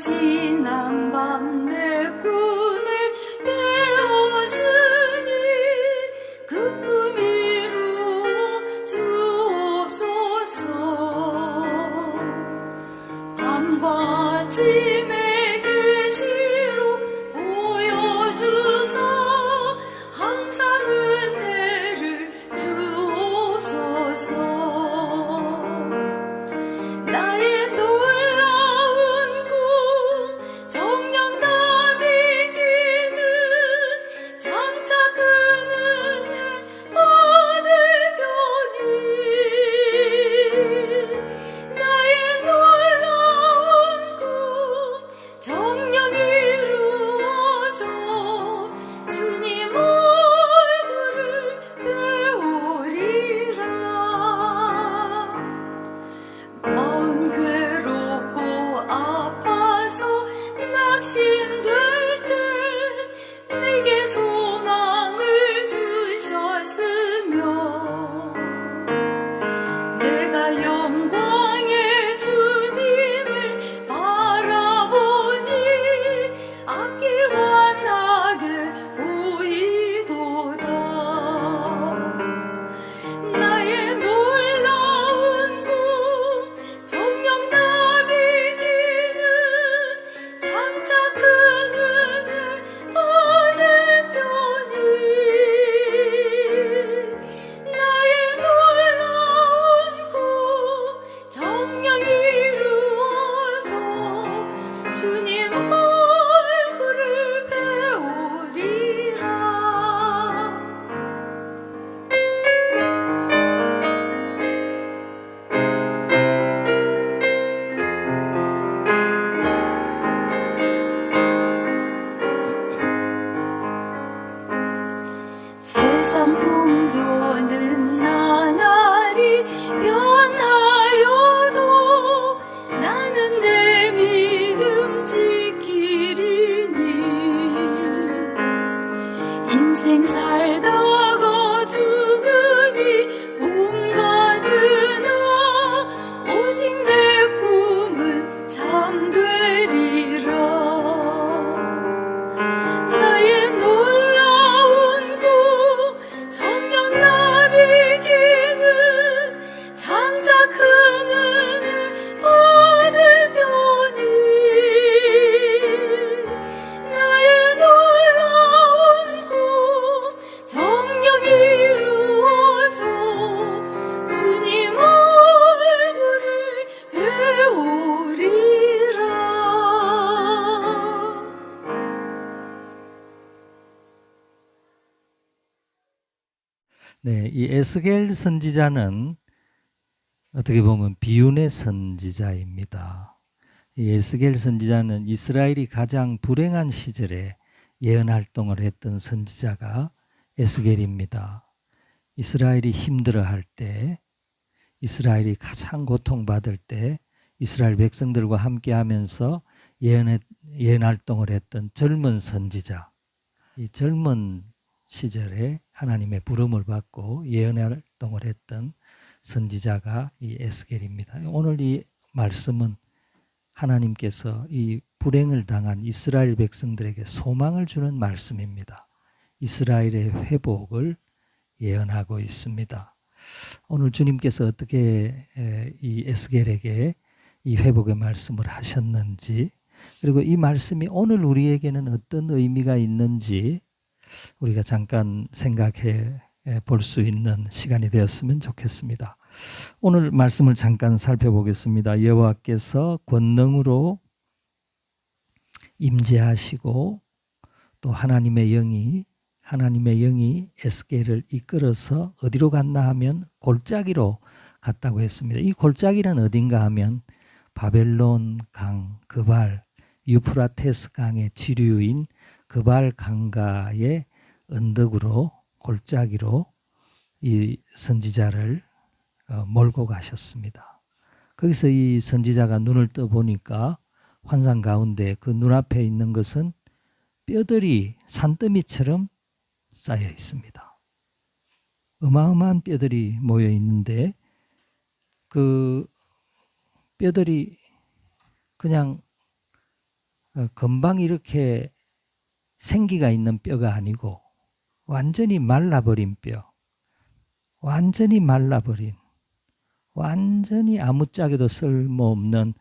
지난 밤 내 꿈을 배웠으니 그 꿈 이루어 주옵소서. 밤과 아침의 계시로 보여주사 항상 은혜를 주옵소서. 나의 놀라운 꿈 정녕 다 믿기는 장차 그 은혜 받을 편이 나의 놀라운 꿈 정녕 이루어져 주님 얼굴을 배우리라. 마음 괴롭고 아파서 낙심될 때 내게 소망을 주셨으며 내가 영광의 주님을 바라보니 앞길 환하게 보이도다. 나의 놀라운 꿈 정녕 다 믿기는 장차 큰 은혜 받을 편이 나의 놀라운 꿈 정녕 이루어져 주님 얼굴을 배우리라. 세상 풍조는 나날이 변하여도 나는 내 믿음 지키리니. 인생 살다가 죽음이 꿈 같으나 오직 내 꿈은 잠되리라. 나의 놀라운 꿈 정녕 다 믿기는 장차 큰 은혜 받을 편이 나의 놀라운 꿈 정녕 이루어져 주님 얼굴을 배우리라. 네, 이 에스겔 선지자는 어떻게 보면 비운의 선지자입니다. 이 에스겔 선지자는 이스라엘이 가장 불행한 시절에 예언 활동을 했던 선지자가 에스겔입니다. 이스라엘이 힘들어할 때, 이스라엘이 가장 고통받을 때 이스라엘 백성들과 함께하면서 예언 활동을 했던 젊은 선지자. 이 젊은 시절에 하나님의 부름을 받고 예언 활동을 했던 선지자가 이 에스겔입니다. 오늘 이 말씀은 하나님께서 이 불행을 당한 이스라엘 백성들에게 소망을 주는 말씀입니다. 이스라엘의 회복을 예언하고 있습니다. 오늘 주님께서 어떻게 이 에스겔에게 이 회복의 말씀을 하셨는지, 그리고 이 말씀이 오늘 우리에게는 어떤 의미가 있는지 우리가 잠깐 생각해 볼 수 있는 시간이 되었으면 좋겠습니다. 오늘 말씀을 잠깐 살펴보겠습니다. 여호와께서 권능으로 임재하시고 또 하나님의 영이 에스겔을 이끌어서 어디로 갔나 하면 골짜기로 갔다고 했습니다. 이 골짜기는 어딘가 하면 바벨론 강 그발 유프라테스 강의 지류인 그발 강가의 언덕으로 골짜기로 이 선지자를 몰고 가셨습니다. 거기서 이 선지자가 눈을 떠보니까 환상 가운데 그 눈앞에 있는 것은 뼈들이 산더미처럼 쌓여 있습니다. 어마어마한 뼈들이 모여 있는데 그 뼈들이 그냥 금방 이렇게 생기가 있는 뼈가 아니고 완전히 말라버린 뼈, 완전히 말라버린, 완전히 아무짝에도 쓸모없는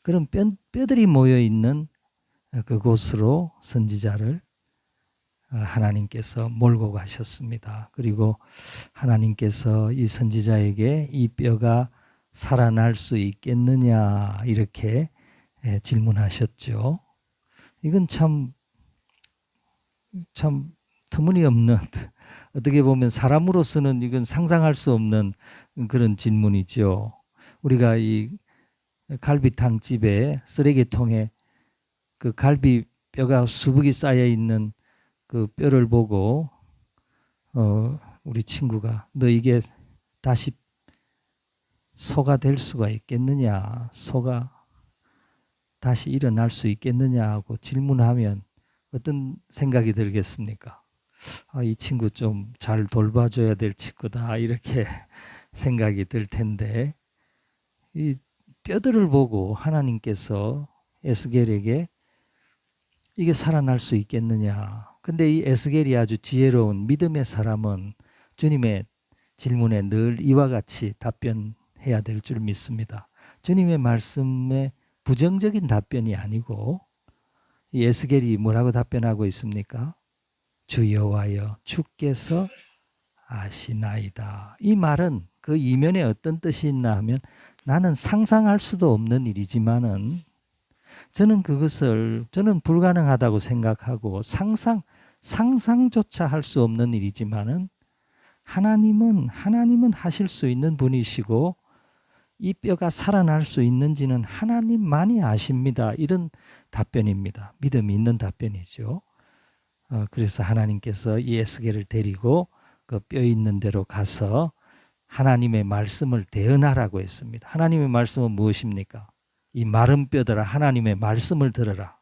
그런 뼈들이 모여있는 그곳으로 선지자를 하나님께서 몰고 가셨습니다. 그리고 하나님께서 이 선지자에게 이 뼈가 살아날 수 있겠느냐 이렇게 질문하셨죠. 이건 참 터무니없는, 어떻게 보면 사람으로서는 이건 상상할 수 없는 그런 질문이죠. 우리가 이 갈비탕 집에 쓰레기통에 그 갈비 뼈가 수북이 쌓여 있는 그 뼈를 보고 우리 친구가 너 이게 다시 소가 될 수가 있겠느냐, 소가 다시 일어날 수 있겠느냐 하고 질문하면 어떤 생각이 들겠습니까? 이 친구 좀 잘 돌봐줘야 될 친구다 이렇게 생각이 들 텐데, 이 뼈들을 보고 하나님께서 에스겔에게 이게 살아날 수 있겠느냐. 근데 이 에스겔이 아주 지혜로운 믿음의 사람은 주님의 질문에 늘 이와 같이 답변해야 될 줄 믿습니다. 주님의 말씀에 부정적인 답변이 아니고, 이 에스겔이 뭐라고 답변하고 있습니까? 주 여호와여 주께서 아시나이다. 이 말은 그 이면에 어떤 뜻이 있나 하면, 나는 상상할 수도 없는 일이지만은 저는 불가능하다고 생각하고 상상조차 할 수 없는 일이지만은 하나님은 하실 수 있는 분이시고 이 뼈가 살아날 수 있는지는 하나님만이 아십니다. 이런 답변입니다. 믿음이 있는 답변이죠. 그래서 하나님께서 이 에스겔을 데리고 그 뼈 있는 데로 가서 하나님의 말씀을 대언하라고 했습니다. 하나님의 말씀은 무엇입니까? 이 마른 뼈들아 하나님의 말씀을 들어라.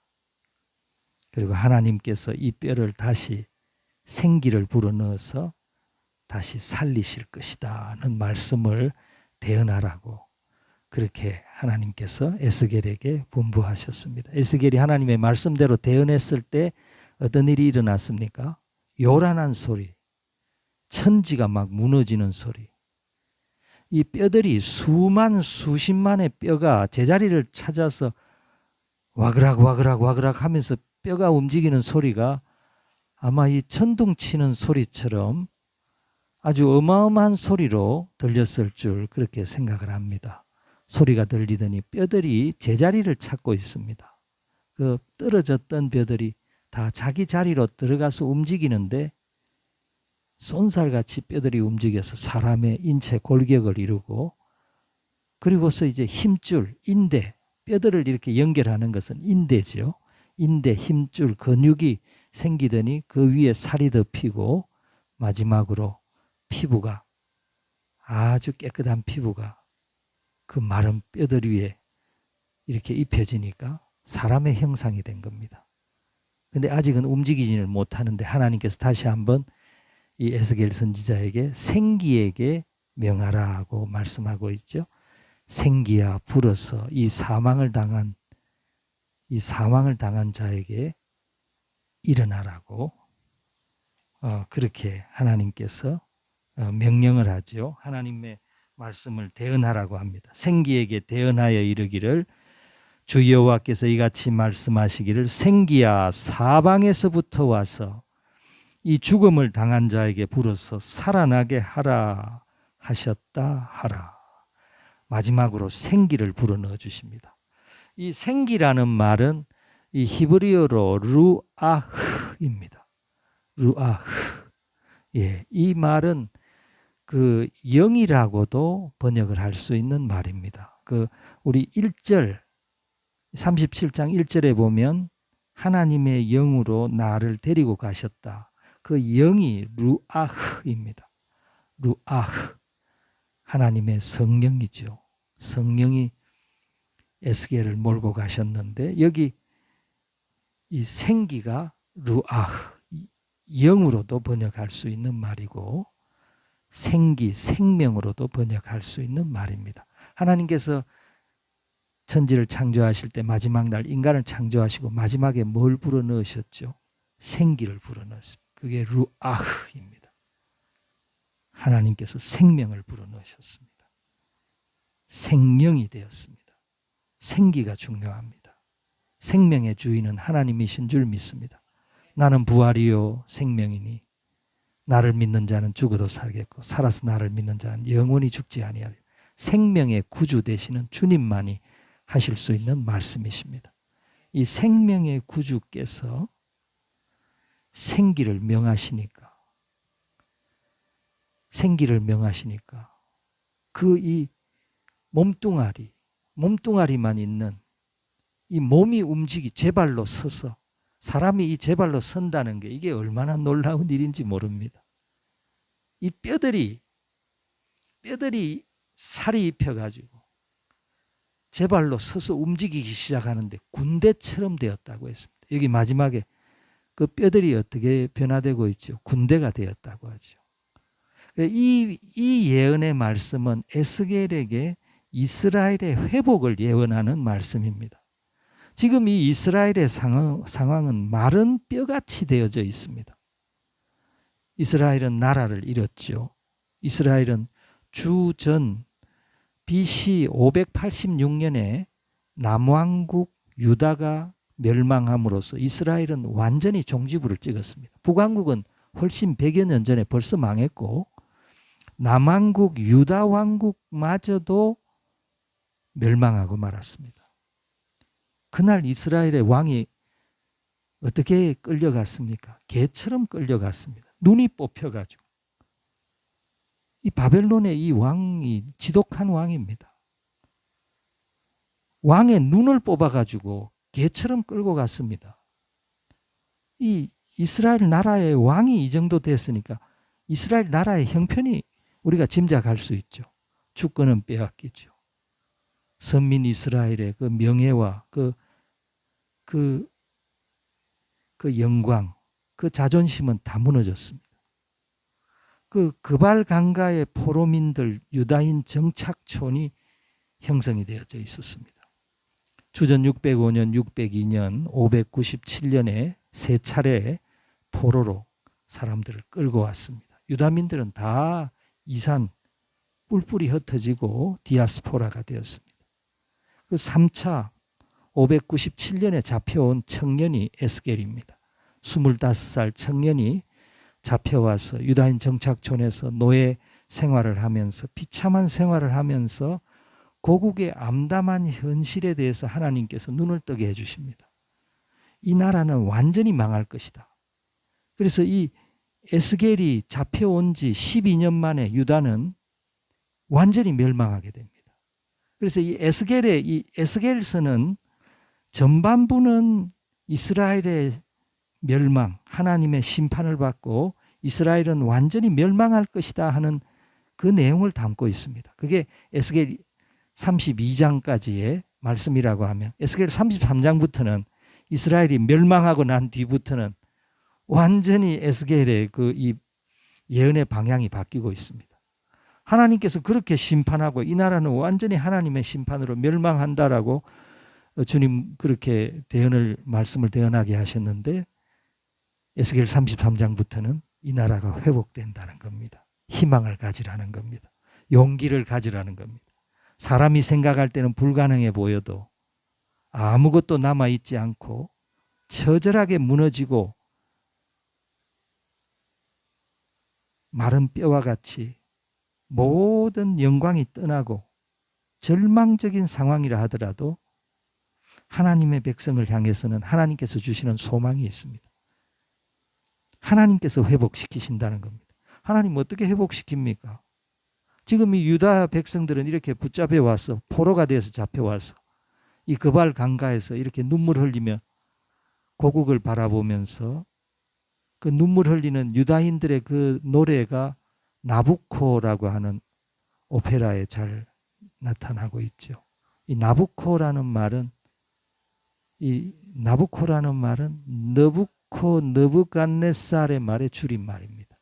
그리고 하나님께서 이 뼈를 다시 생기를 불어넣어서 다시 살리실 것이다는 말씀을 대언하라고 그렇게 하나님께서 에스겔에게 분부하셨습니다. 에스겔이 하나님의 말씀대로 대언했을 때 어떤 일이 일어났습니까? 요란한 소리, 천지가 막 무너지는 소리. 이 뼈들이 수십만의 뼈가 제자리를 찾아서 와그락 하면서 뼈가 움직이는 소리가 아마 이 천둥 치는 소리처럼 아주 어마어마한 소리로 들렸을 줄 그렇게 생각을 합니다. 소리가 들리더니 뼈들이 제자리를 찾고 있습니다. 그 떨어졌던 뼈들이 다 자기 자리로 들어가서 움직이는데 쏜살같이 뼈들이 움직여서 사람의 인체 골격을 이루고, 그리고서 이제 힘줄, 인대, 뼈들을 이렇게 연결하는 것은 인대죠. 인대, 힘줄, 근육이 생기더니 그 위에 살이 덮이고 마지막으로 피부가, 아주 깨끗한 피부가 그 마른 뼈들 위에 이렇게 입혀지니까 사람의 형상이 된 겁니다. 근데 아직은 움직이지는 못하는데 하나님께서 다시 한번 이 에스겔 선지자에게 생기에게 명하라고 말씀하고 있죠. 생기야 불어서 이 사망을 당한 자에게 일어나라고 그렇게 하나님께서 명령을 하죠. 하나님의 말씀을 대언하라고 합니다. 생기에게 대언하여 이르기를 주 여호와께서 이같이 말씀하시기를 생기야 사방에서부터 와서 이 죽음을 당한 자에게 불어서 살아나게 하라 하셨다 하라. 마지막으로 생기를 불어넣어 주십니다. 이 생기라는 말은 이 히브리어로 루아흐입니다. 루아흐. 예, 이 말은 그 영이라고도 번역을 할 수 있는 말입니다. 그 우리 1절 37장 1절에 보면 하나님의 영으로 나를 데리고 가셨다. 그 영이 루아흐입니다. 루아흐. 하나님의 성령이죠. 성령이 에스겔을 몰고 가셨는데 여기 이 생기가 루아흐, 영으로도 번역할 수 있는 말이고 생기, 생명으로도 번역할 수 있는 말입니다. 하나님께서 천지를 창조하실 때 마지막 날 인간을 창조하시고 마지막에 뭘 불어넣으셨죠? 생기를 불어넣었습니다. 그게 루아흐입니다. 하나님께서 생명을 불어넣으셨습니다. 생명이 되었습니다. 생기가 중요합니다. 생명의 주인은 하나님이신 줄 믿습니다. 나는 부활이요 생명이니 나를 믿는 자는 죽어도 살겠고 살아서 나를 믿는 자는 영원히 죽지 아니하리라. 생명의 구주 되시는 주님만이 하실 수 있는 말씀이십니다. 이 생명의 구주께서 생기를 명하시니까 그 이 몸뚱아리만 있는 이 몸이 제 발로 서서 사람이 이 제 발로 선다는 게 이게 얼마나 놀라운 일인지 모릅니다. 이 뼈들이 살이 입혀가지고 제 발로 서서 움직이기 시작하는데 군대처럼 되었다고 했습니다. 여기 마지막에 그 뼈들이 어떻게 변화되고 있죠? 군대가 되었다고 하죠. 이 예언의 말씀은 에스겔에게 이스라엘의 회복을 예언하는 말씀입니다. 지금 이 이스라엘의 상황은 마른 뼈같이 되어져 있습니다. 이스라엘은 나라를 잃었죠. 이스라엘은 주전 BC 586년에 남왕국 유다가 멸망함으로써 이스라엘은 완전히 종지부를 찍었습니다. 북왕국은 훨씬 100여 년 전에 벌써 망했고 남왕국 유다 왕국마저도 멸망하고 말았습니다. 그날 이스라엘의 왕이 어떻게 끌려갔습니까? 개처럼 끌려갔습니다. 눈이 뽑혀가지고. 이 바벨론의 이 왕이 지독한 왕입니다. 왕의 눈을 뽑아가지고 개처럼 끌고 갔습니다. 이 이스라엘 나라의 왕이 이 정도 됐으니까 이스라엘 나라의 형편이 우리가 짐작할 수 있죠. 주권은 빼앗기죠. 선민 이스라엘의 그 명예와 그 영광, 그 자존심은 다 무너졌습니다. 그 그발 강가의 포로민들 유다인 정착촌이 형성이 되어져 있었습니다. 주전 605년, 602년, 597년에 세 차례 포로로 사람들을 끌고 왔습니다. 유다민들은 다 이산 뿔뿔이 흩어지고 디아스포라가 되었습니다. 그 3차 597년에 잡혀온 청년이 에스겔입니다. 25살 청년이 잡혀와서 유다인 정착촌에서 노예 생활을 하면서 비참한 생활을 하면서 고국의 암담한 현실에 대해서 하나님께서 눈을 뜨게 해주십니다. 이 나라는 완전히 망할 것이다. 그래서 이 에스겔이 잡혀온 지 12년 만에 유다는 완전히 멸망하게 됩니다. 그래서 이 에스겔서는 전반부는 이스라엘의 멸망, 하나님의 심판을 받고 이스라엘은 완전히 멸망할 것이다 하는 그 내용을 담고 있습니다. 그게 에스겔 32장까지의 말씀이라고 하면 에스겔 33장부터는 이스라엘이 멸망하고 난 뒤부터는 완전히 에스겔의 그 이 예언의 방향이 바뀌고 있습니다. 하나님께서 그렇게 심판하고 이 나라는 완전히 하나님의 심판으로 멸망한다라고 주님 그렇게 말씀을 대언하게 하셨는데 에스겔 33장부터는 이 나라가 회복된다는 겁니다. 희망을 가지라는 겁니다. 용기를 가지라는 겁니다. 사람이 생각할 때는 불가능해 보여도 아무것도 남아있지 않고 처절하게 무너지고 마른 뼈와 같이 모든 영광이 떠나고 절망적인 상황이라 하더라도 하나님의 백성을 향해서는 하나님께서 주시는 소망이 있습니다. 하나님께서 회복시키신다는 겁니다. 하나님 어떻게 회복시킵니까? 지금 이 유다 백성들은 이렇게 붙잡혀 와서 포로가 되어서 잡혀와서 이 그발 강가에서 이렇게 눈물 흘리며 고국을 바라보면서 그 눈물 흘리는 유다인들의 그 노래가 나부코라고 하는 오페라에 잘 나타나고 있죠. 이 나부코라는 말은 느부갓네살의 말의 줄임말입니다.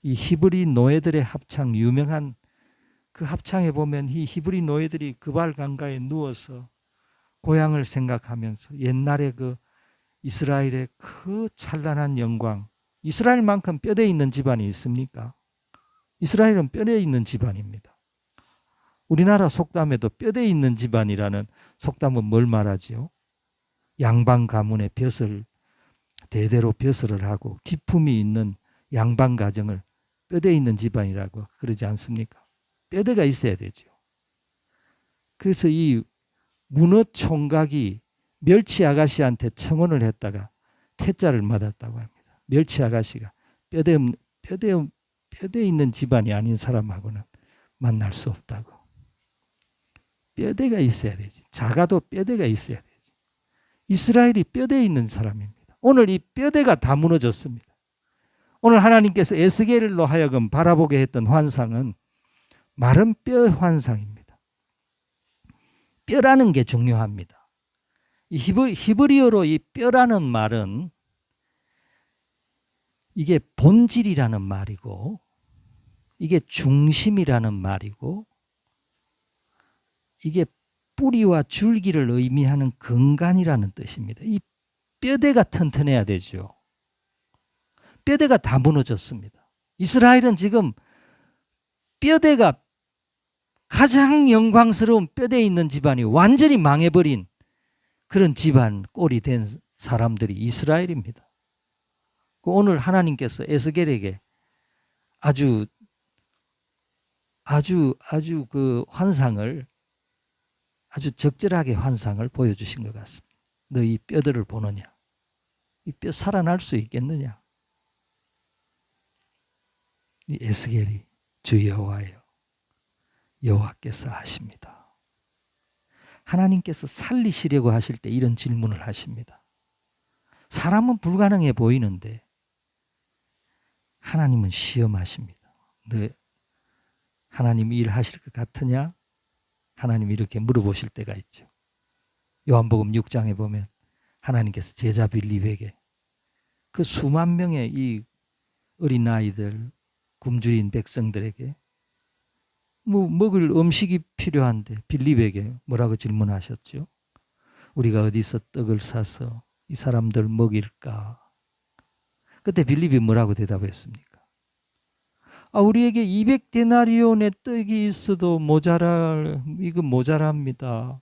이 히브리 노예들의 합창 유명한 그 합창에 보면 이 히브리 노예들이 그발 강가에 누워서 고향을 생각하면서 옛날에 그 이스라엘의 그 찬란한 영광, 이스라엘만큼 뼈대 있는 집안이 있습니까? 이스라엘은 뼈대 있는 집안입니다. 우리나라 속담에도 뼈대 있는 집안이라는 속담은 뭘 말하지요? 양반 가문의 벼슬, 대대로 벼슬을 하고 기품이 있는 양반 가정을 뼈대 있는 집안이라고 그러지 않습니까? 뼈대가 있어야 되죠. 그래서 이 문어 총각이 멸치 아가씨한테 청혼을 했다가 퇴짜를 맞았다고 합니다. 멸치 아가씨가 뼈대 있는 집안이 아닌 사람하고는 만날 수 없다고. 뼈대가 있어야 되지. 작아도 뼈대가 있어야 되지. 이스라엘이 뼈대 있는 사람입니다. 오늘 이 뼈대가 다 무너졌습니다. 오늘 하나님께서 에스겔로 하여금 바라보게 했던 환상은 마른 뼈 환상입니다. 뼈라는 게 중요합니다. 이 히브리어로 이 뼈라는 말은 이게 본질이라는 말이고 이게 중심이라는 말이고 이게 뿌리와 줄기를 의미하는 근간이라는 뜻입니다. 이 뼈대가 튼튼해야 되죠. 뼈대가 다 무너졌습니다. 이스라엘은 지금 뼈대가 가장 영광스러운 뼈대 있는 집안이 완전히 망해버린 그런 집안 꼴이 된 사람들이 이스라엘입니다. 오늘 하나님께서 에스겔에게 아주 그 환상을 아주 적절하게 환상을 보여주신 것 같습니다. 너 이 뼈들을 보느냐? 이 뼈 살아날 수 있겠느냐? 이 에스겔이 주 여호와여, 여호와께서 하십니다. 하나님께서 살리시려고 하실 때 이런 질문을 하십니다. 사람은 불가능해 보이는데 하나님은 시험하십니다. 너 하나님이 일하실 것 같으냐? 하나님이 이렇게 물어보실 때가 있죠. 요한복음 6장에 보면 하나님께서 제자 빌립에게 그 수만 명의 이 어린아이들, 굶주린 백성들에게 뭐 먹을 음식이 필요한데 빌립에게 뭐라고 질문하셨죠? 우리가 어디서 떡을 사서 이 사람들 먹일까? 그때 빌립이 뭐라고 대답했습니까? 우리에게 200데나리온의 떡이 있어도 이거 모자랍니다.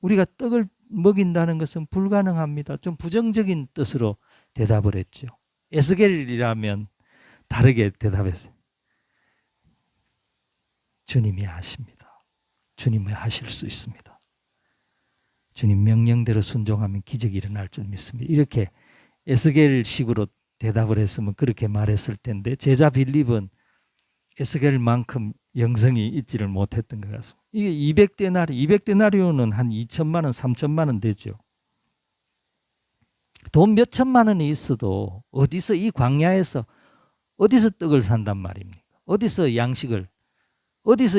우리가 떡을 먹인다는 것은 불가능합니다. 좀 부정적인 뜻으로 대답을 했죠. 에스겔이라면 다르게 대답했어요. 주님이 하십니다. 주님이 하실 수 있습니다. 주님 명령대로 순종하면 기적이 일어날 줄 믿습니다. 이렇게 에스겔식으로 대답을 했으면 그렇게 말했을 텐데 제자 빌립은 에스겔만큼 영성이 있지를 못했던 것 같습니다. 이게 200데나리온은 한 2천만 원, 3천만 원 되죠. 돈 몇 천만 원이 있어도 어디서 이 광야에서 어디서 떡을 산단 말입니까? 어디서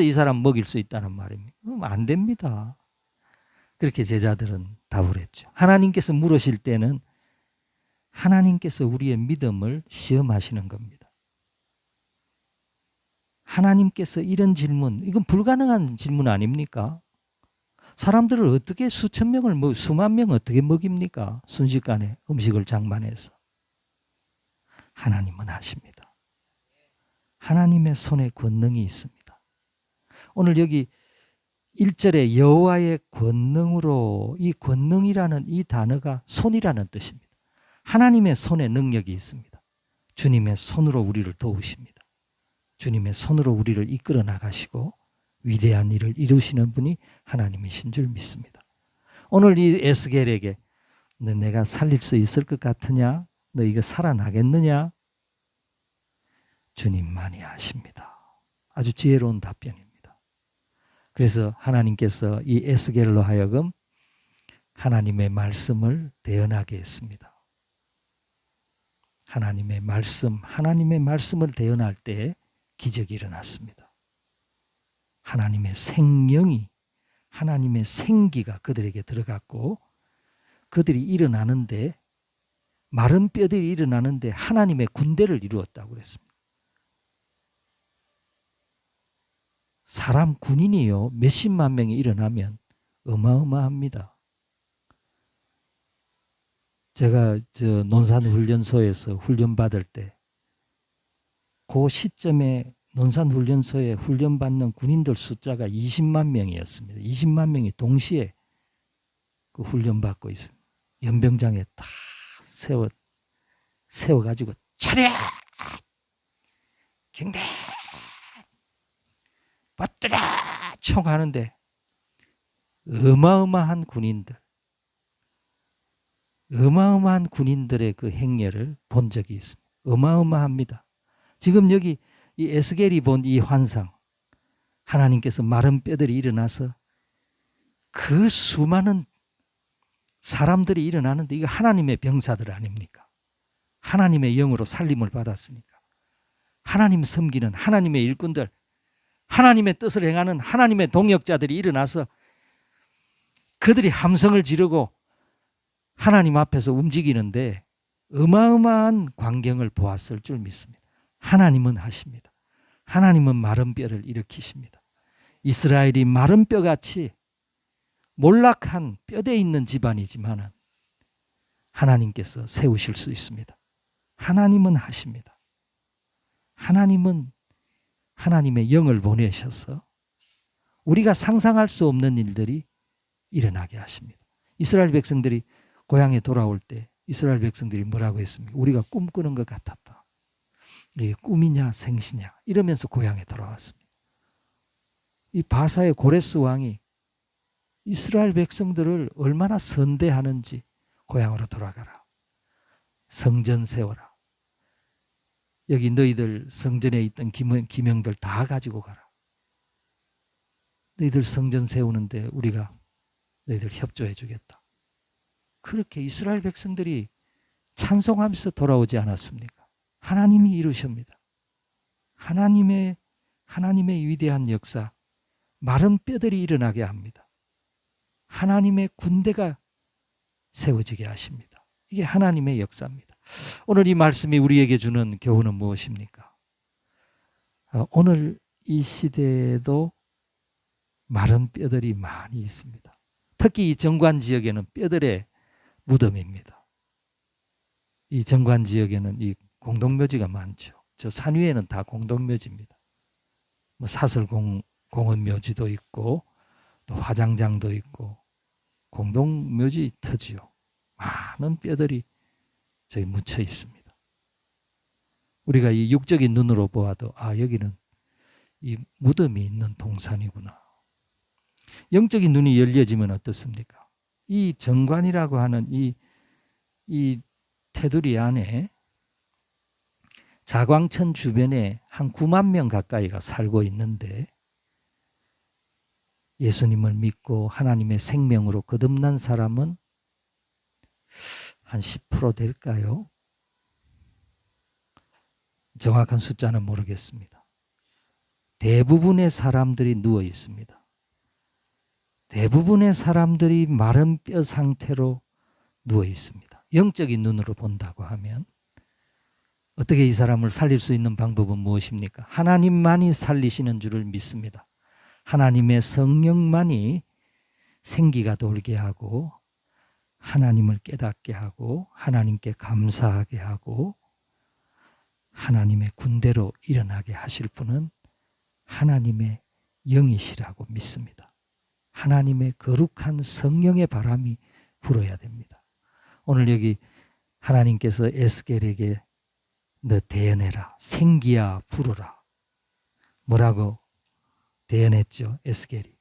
이 사람 먹일 수 있다는 말입니까? 그럼 안 됩니다. 그렇게 제자들은 답을 했죠. 하나님께서 물으실 때는 하나님께서 우리의 믿음을 시험하시는 겁니다. 하나님께서 이런 질문, 이건 불가능한 질문 아닙니까? 사람들을 어떻게 수천 명을, 수만 명 어떻게 먹입니까? 순식간에 음식을 장만해서. 하나님은 하십니다. 하나님의 손에 권능이 있습니다. 오늘 여기 1절에 여호와의 권능으로, 이 권능이라는 이 단어가 손이라는 뜻입니다. 하나님의 손에 능력이 있습니다. 주님의 손으로 우리를 도우십니다. 주님의 손으로 우리를 이끌어 나가시고 위대한 일을 이루시는 분이 하나님이신 줄 믿습니다. 오늘 이 에스겔에게 너 내가 살릴 수 있을 것 같으냐? 너 이거 살아나겠느냐? 주님만이 아십니다. 아주 지혜로운 답변입니다. 그래서 하나님께서 이 에스겔로 하여금 하나님의 말씀을 대언하게 했습니다. 하나님의 말씀을 대언할 때 기적이 일어났습니다. 하나님의 생명이, 하나님의 생기가 그들에게 들어갔고 그들이 일어나는데, 마른 뼈들이 일어나는데 하나님의 군대를 이루었다고 그랬습니다. 사람 군인이요 몇십만 명이 일어나면 어마어마합니다. 제가 저 논산훈련소에서 훈련받을 때 그 시점에 논산훈련소에 훈련받는 군인들 숫자가 20만 명이었습니다. 20만 명이 동시에 그 훈련받고 있습니다. 연병장에 다 세워가지고 차렷! 경대! 받들어! 총하는데 어마어마한 군인들의 그 행렬을 본 적이 있습니다. 어마어마합니다. 지금 여기 이 에스겔이 본 이 환상, 하나님께서 마른 뼈들이 일어나서 그 수많은 사람들이 일어나는데 이거 하나님의 병사들 아닙니까? 하나님의 영으로 살림을 받았으니까. 하나님 섬기는 하나님의 일꾼들, 하나님의 뜻을 행하는 하나님의 동역자들이 일어나서 그들이 함성을 지르고 하나님 앞에서 움직이는데 어마어마한 광경을 보았을 줄 믿습니다. 하나님은 하십니다. 하나님은 마른 뼈를 일으키십니다. 이스라엘이 마른 뼈같이 몰락한 뼈대 있는 집안이지만 하나님께서 세우실 수 있습니다. 하나님은 하십니다. 하나님은 하나님의 영을 보내셔서 우리가 상상할 수 없는 일들이 일어나게 하십니다. 이스라엘 백성들이 고향에 돌아올 때 이스라엘 백성들이 뭐라고 했습니까? 우리가 꿈꾸는 것 같았다. 이게 꿈이냐 생시냐 이러면서 고향에 돌아왔습니다. 이 바사의 고레스 왕이 이스라엘 백성들을 얼마나 선대하는지 고향으로 돌아가라. 성전 세워라. 여기 너희들 성전에 있던 기명들 다 가지고 가라. 너희들 성전 세우는데 우리가 너희들 협조해 주겠다. 그렇게 이스라엘 백성들이 찬송하면서 돌아오지 않았습니까? 하나님이 이루십니다. 하나님의 위대한 역사, 마른 뼈들이 일어나게 합니다. 하나님의 군대가 세워지게 하십니다. 이게 하나님의 역사입니다. 오늘 이 말씀이 우리에게 주는 교훈은 무엇입니까? 오늘 이 시대에도 마른 뼈들이 많이 있습니다. 특히 이 정관 지역에는 뼈들의 무덤입니다. 이 정관 지역에는 이 공동묘지가 많죠. 저 산 위에는 다 공동묘지입니다. 뭐 사설공원묘지도 있고 또 화장장도 있고 공동묘지 터지요. 많은 뼈들이 저기 묻혀 있습니다. 우리가 이 육적인 눈으로 보아도 아 여기는 이 무덤이 있는 동산이구나. 영적인 눈이 열려지면 어떻습니까? 이 정관이라고 하는 이 테두리 안에 자광천 주변에 한 9만 명 가까이가 살고 있는데 예수님을 믿고 하나님의 생명으로 거듭난 사람은 한 10% 될까요? 정확한 숫자는 모르겠습니다. 대부분의 사람들이 누워 있습니다. 대부분의 사람들이 마른 뼈 상태로 누워 있습니다. 영적인 눈으로 본다고 하면 어떻게 이 사람을 살릴 수 있는 방법은 무엇입니까? 하나님만이 살리시는 줄을 믿습니다. 하나님의 성령만이 생기가 돌게 하고 하나님을 깨닫게 하고 하나님께 감사하게 하고 하나님의 군대로 일어나게 하실 분은 하나님의 영이시라고 믿습니다. 하나님의 거룩한 성령의 바람이 불어야 됩니다. 오늘 여기 하나님께서 에스겔에게 너 대언해라. 생기야 불어라. 뭐라고 대언했죠? 에스겔이.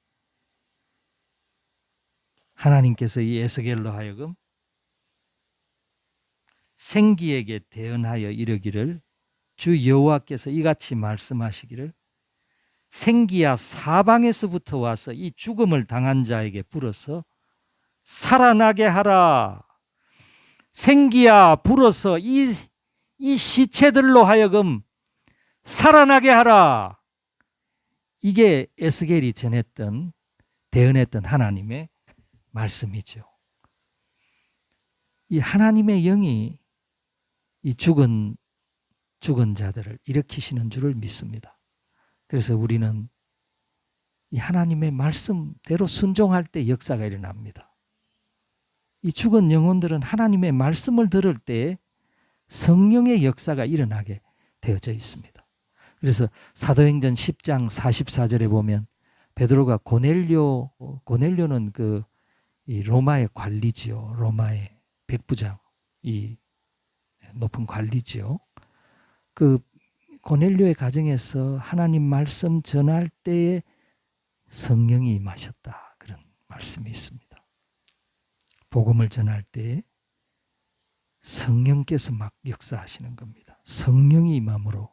하나님께서 이 에스겔로 하여금 생기에게 대언하여 이르기를 주 여호와께서 이같이 말씀하시기를 생기야 사방에서부터 와서 이 죽음을 당한 자에게 불어서 살아나게 하라. 생기야 불어서 이 시체들로 하여금 살아나게 하라. 이게 에스겔이 전했던 대언했던 하나님의 말씀이죠. 이 하나님의 영이 이 죽은 자들을 일으키시는 줄을 믿습니다. 그래서 우리는 이 하나님의 말씀대로 순종할 때 역사가 일어납니다. 이 죽은 영혼들은 하나님의 말씀을 들을 때 성령의 역사가 일어나게 되어져 있습니다. 그래서 사도행전 10장 44절에 보면 베드로가 고넬료는 이 로마의 관리지요. 로마의 백부장, 이 높은 관리지요. 그 고넬료의 가정에서 하나님 말씀 전할 때에 성령이 임하셨다. 그런 말씀이 있습니다. 복음을 전할 때 성령께서 막 역사하시는 겁니다. 성령이 임함으로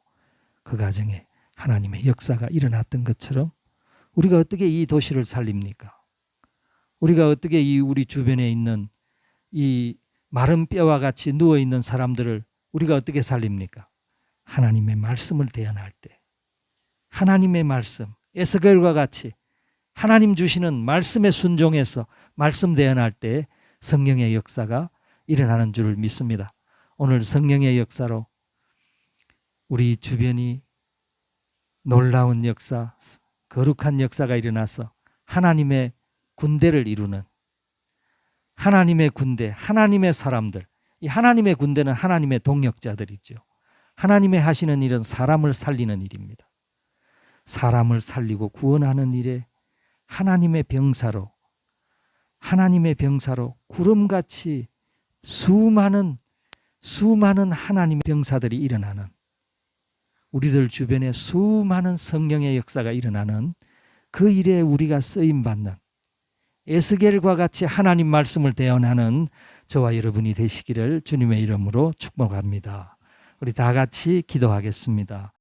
그 가정에 하나님의 역사가 일어났던 것처럼 우리가 어떻게 이 도시를 살립니까? 우리가 어떻게 이 우리 주변에 있는 이 마른 뼈와 같이 누워있는 사람들을 우리가 어떻게 살립니까? 하나님의 말씀을 대언할 때, 하나님의 말씀, 에스겔과 같이 하나님 주시는 말씀에 순종해서 말씀 대언할 때 성령의 역사가 일어나는 줄을 믿습니다. 오늘 성령의 역사로 우리 주변이 놀라운 역사, 거룩한 역사가 일어나서 하나님의 군대를 이루는 하나님의 군대, 하나님의 사람들, 이 하나님의 군대는 하나님의 동역자들이죠. 하나님의 하시는 일은 사람을 살리는 일입니다. 사람을 살리고 구원하는 일에 하나님의 병사로 구름같이 수많은 하나님의 병사들이 일어나는, 우리들 주변에 수많은 성령의 역사가 일어나는 그 일에 우리가 쓰임받는 에스겔과 같이 하나님 말씀을 대언하는 저와 여러분이 되시기를 주님의 이름으로 축복합니다. 우리 다 같이 기도하겠습니다.